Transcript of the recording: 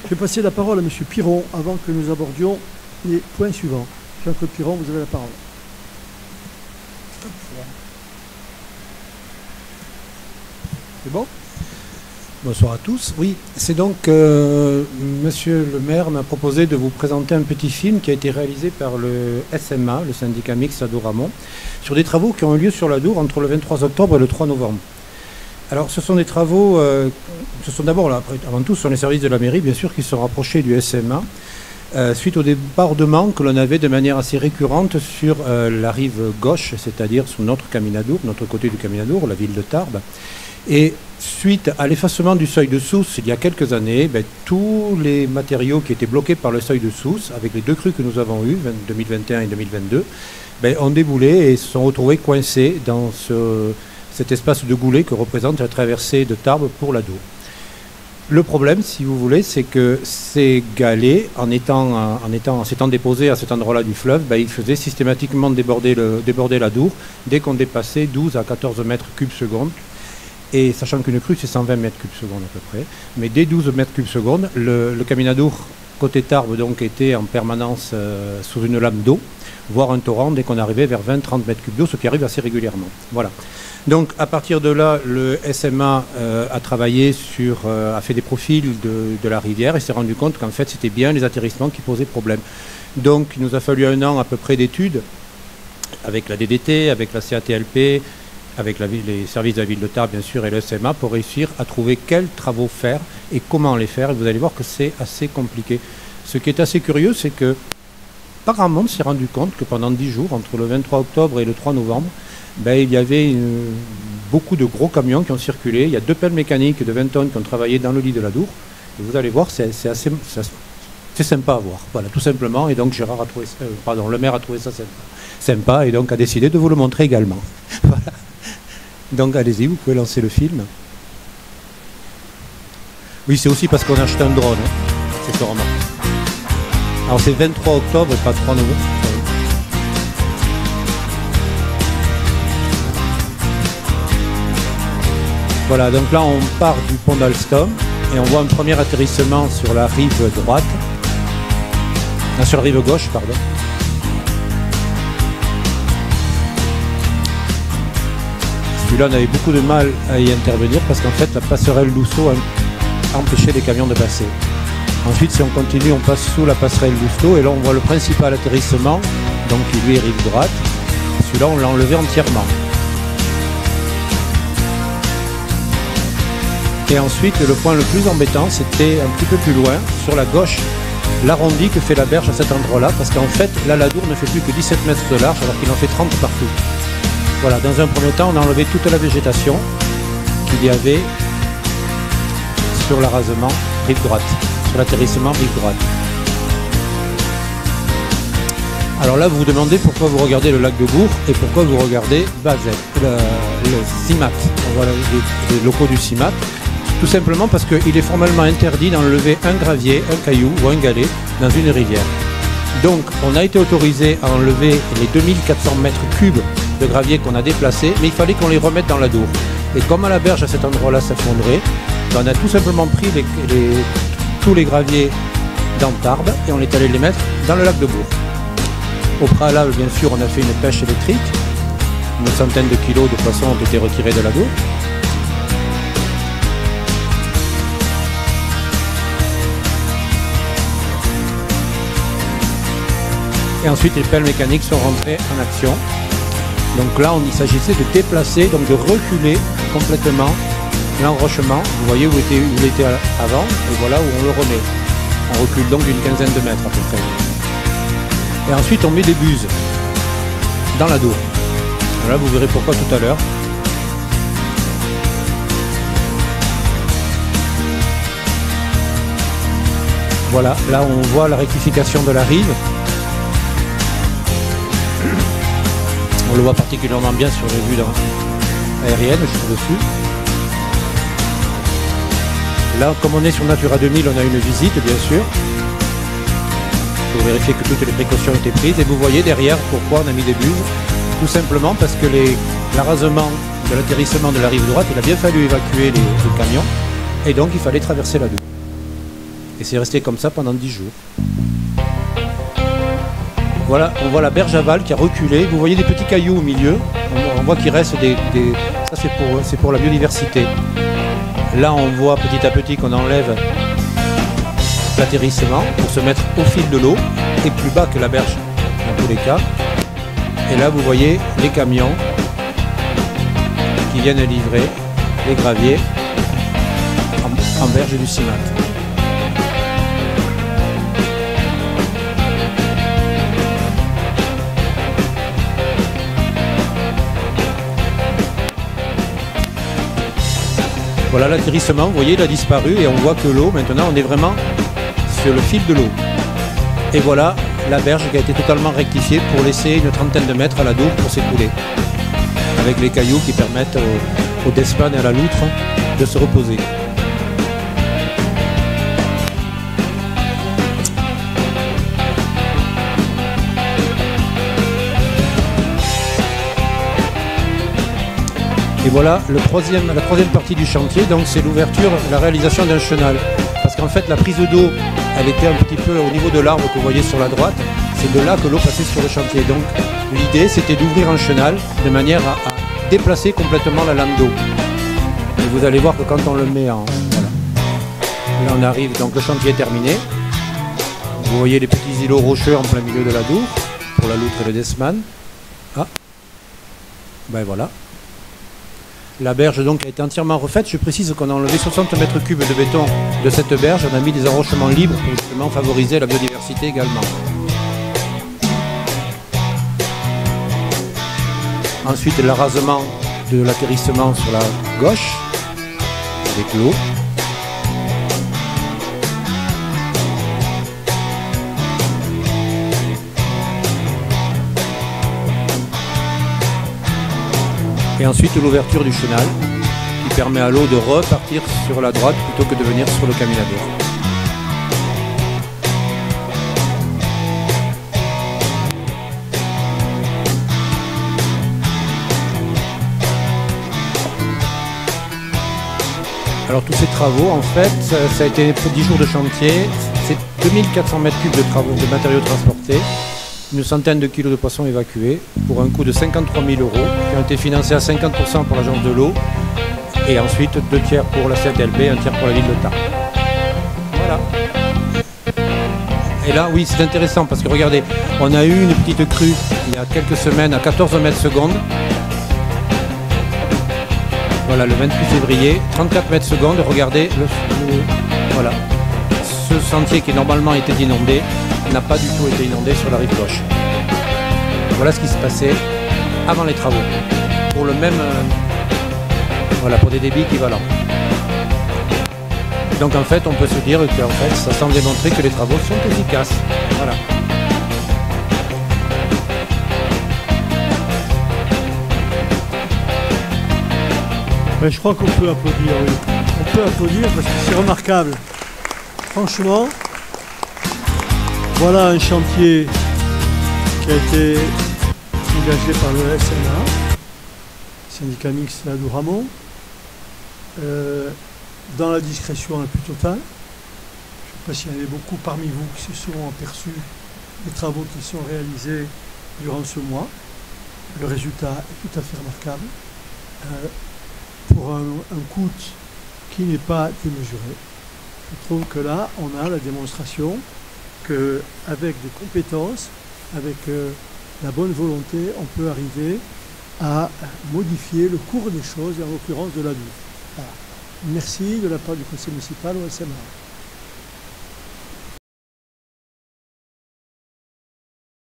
Je vais passer la parole à M. Piron avant que nous abordions les points suivants. Jean-Claude Piron, vous avez la parole. C'est bon? Bonsoir à tous. Oui, c'est donc Monsieur le maire m'a proposé de vous présenter un petit film qui a été réalisé par le SMA, le syndicat mixte Adour-Amont, sur des travaux qui ont eu lieu sur l'Adour entre le 23 octobre et le 3 novembre. Alors ce sont des travaux, ce sont d'abord, avant tout, ce sont les services de la mairie, bien sûr, qui sont rapprochés du SMA, suite au débordement que l'on avait de manière assez récurrente sur la rive gauche, c'est-à-dire sur notre Caminadour, notre côté du Caminadour, la ville de Tarbes. Et suite à l'effacement du seuil de Sousse il y a quelques années, tous les matériaux qui étaient bloqués par le seuil de Sousse, avec les deux crues que nous avons eues, 2021 et 2022, ont déboulé et se sont retrouvés coincés dans cet espace de goulet que représente la traversée de Tarbes pour l'Adour. Le problème, si vous voulez, c'est que ces galets, en s'étant déposés à cet endroit-là du fleuve, ils faisaient systématiquement déborder l'Adour dès qu'on dépassait 12 à 14 mètres cubes secondes. Et sachant qu'une crue, c'est 120 mètres cubes secondes à peu près. Mais dès 12 mètres cubes secondes, le Caminadour, côté Tarbes, donc, était en permanence sous une lame d'eau, voire un torrent dès qu'on arrivait vers 20-30 mètres cubes d'eau, ce qui arrive assez régulièrement. Voilà. Donc à partir de là, le SMA a travaillé a fait des profils de la rivière et s'est rendu compte qu'en fait c'était bien les atterrissements qui posaient problème. Donc il nous a fallu un an à peu près d'études avec la DDT, avec la CATLP, avec les services de la ville de Tarbes bien sûr et le SMA pour réussir à trouver quels travaux faire et comment les faire. Et vous allez voir que c'est assez compliqué. Ce qui est assez curieux, c'est que Paramount s'est rendu compte que pendant 10 jours, entre le 23 octobre et le 3 novembre, il y avait beaucoup de gros camions qui ont circulé. Il y a 2 pelles mécaniques de 20 tonnes qui ont travaillé dans le lit de l'Adour. Et vous allez voir, c'est sympa à voir. Voilà, tout simplement. Et donc le maire a trouvé ça sympa et donc a décidé de vous le montrer également. Voilà. Donc allez-y, vous pouvez lancer le film. Oui, c'est aussi parce qu'on a acheté un drone, accessoirement. Alors c'est 23 octobre et pas 3 novembre. Voilà, donc là on part du pont d'Alstom et on voit un premier atterrissement sur la rive droite. Sur la rive gauche, pardon. Celui-là, on avait beaucoup de mal à y intervenir parce qu'en fait, la passerelle Lousteau a empêché les camions de passer. Ensuite, si on continue, on passe sous la passerelle Lousteau et là, on voit le principal atterrissement, donc qui lui est rive droite. Celui-là, on l'a enlevé entièrement. Et ensuite, le point le plus embêtant, c'était un petit peu plus loin, sur la gauche, l'arrondi que fait la berge à cet endroit-là, parce qu'en fait, là, l'Adour ne fait plus que 17 mètres de large, alors qu'il en fait 30 partout. Voilà, dans un premier temps, on a enlevé toute la végétation qu'il y avait sur l'arasement rive droite, sur l'atterrissement rive droite. Alors là, vous vous demandez pourquoi vous regardez le lac de Gour et pourquoi vous regardez Bazet, le CIMAT, voilà, les locaux du CIMAT. Tout simplement parce qu'il est formellement interdit d'enlever un gravier, un caillou ou un galet dans une rivière. Donc, on a été autorisé à enlever les 2400 mètres cubes de gravier qu'on a déplacés, mais il fallait qu'on les remette dans l'Adour. Et comme à la berge à cet endroit-là s'effondrait, on a tout simplement pris tous les graviers dans Tarbes et on est allé les mettre dans le lac de Gour. Au préalable, bien sûr, on a fait une pêche électrique. Une centaine de kilos de poissons ont été retirés de l'Adour. Et ensuite, les pelles mécaniques sont rentrées en action. Donc là, il s'agissait de déplacer, donc de reculer complètement l'enrochement. Vous voyez où il était avant, et voilà où on le remet. On recule donc d'une quinzaine de mètres à peu près. Et ensuite, on met des buses dans l'Adour. Voilà, vous verrez pourquoi tout à l'heure. Voilà, là on voit la rectification de la rive. On le voit particulièrement bien sur les vues aériennes, juste dessus. Là, comme on est sur Natura 2000, on a une visite, bien sûr, pour vérifier que toutes les précautions étaient prises. Et vous voyez derrière pourquoi on a mis des buses. Tout simplement parce que l'arasement de l'atterrissement de la rive droite, il a bien fallu évacuer les camions. Et donc, il fallait traverser l'Adour. Et c'est resté comme ça pendant 10 jours. Voilà, on voit la berge aval qui a reculé. Vous voyez des petits cailloux au milieu. On voit qu'il reste ça c'est pour la biodiversité. Là on voit petit à petit qu'on enlève l'atterrissement pour se mettre au fil de l'eau et plus bas que la berge dans tous les cas. Et là vous voyez les camions qui viennent livrer les graviers en berge du Simat. Voilà l'atterrissement, vous voyez, il a disparu et on voit que l'eau, maintenant on est vraiment sur le fil de l'eau. Et voilà la berge qui a été totalement rectifiée pour laisser une trentaine de mètres à la Dour pour s'écouler. Avec les cailloux qui permettent au Desman et à la loutre de se reposer. Et voilà la troisième partie du chantier, donc c'est l'ouverture, la réalisation d'un chenal. Parce qu'en fait la prise d'eau, elle était un petit peu au niveau de l'arbre que vous voyez sur la droite, c'est de là que l'eau passait sur le chantier. Donc l'idée c'était d'ouvrir un chenal de manière à déplacer complètement la lame d'eau. Et vous allez voir que quand on le met en... Voilà. Là on arrive, donc le chantier est terminé. Vous voyez les petits îlots rocheux en plein milieu de la Dour, pour la loutre et le Desman. Ah, ben voilà. La berge donc a été entièrement refaite. Je précise qu'on a enlevé 60 mètres cubes de béton de cette berge. On a mis des enrochements libres pour justement favoriser la biodiversité également. Ensuite l'arasement de l'atterrissement sur la gauche avec l'eau. Et ensuite l'ouverture du chenal qui permet à l'eau de repartir sur la droite plutôt que de venir sur le caminador. Alors tous ces travaux, en fait, ça a été 10 jours de chantier, c'est 2400 mètres cubes de travaux, de matériaux transportés. Une centaine de kilos de poissons évacués pour un coût de 53 000 €, qui ont été financés à 50% pour l'agence de l'eau et ensuite 2 tiers pour la CNLB, 1 tiers pour la ville de Tarbes. Voilà. Et là, oui, c'est intéressant parce que regardez, on a eu une petite crue il y a quelques semaines à 14 mètres secondes. Voilà, le 28 février, 34 mètres secondes. Regardez, voilà. Ce sentier qui normalement était inondé n'a pas du tout été inondé sur la rive gauche. Voilà ce qui se passait avant les travaux. Pour le même, voilà, pour des débits équivalents. Donc en fait, on peut se dire que fait, ça semble démontrer que les travaux sont efficaces. Voilà. Mais je crois qu'on peut applaudir, oui. On peut applaudir parce que c'est remarquable. Franchement, voilà un chantier qui a été engagé par le SMA, syndicat mixte de la Dour-Amont, dans la discrétion la plus totale. Je ne sais pas s'il y en avait beaucoup parmi vous qui se sont aperçus des travaux qui sont réalisés durant ce mois. Le résultat est tout à fait remarquable. Pour un coût qui n'est pas démesuré. Je trouve que là, on a la démonstration qu'avec des compétences, avec la bonne volonté, on peut arriver à modifier le cours des choses, et en l'occurrence de la Dour. Voilà. Merci de la part du conseil municipal au SMA.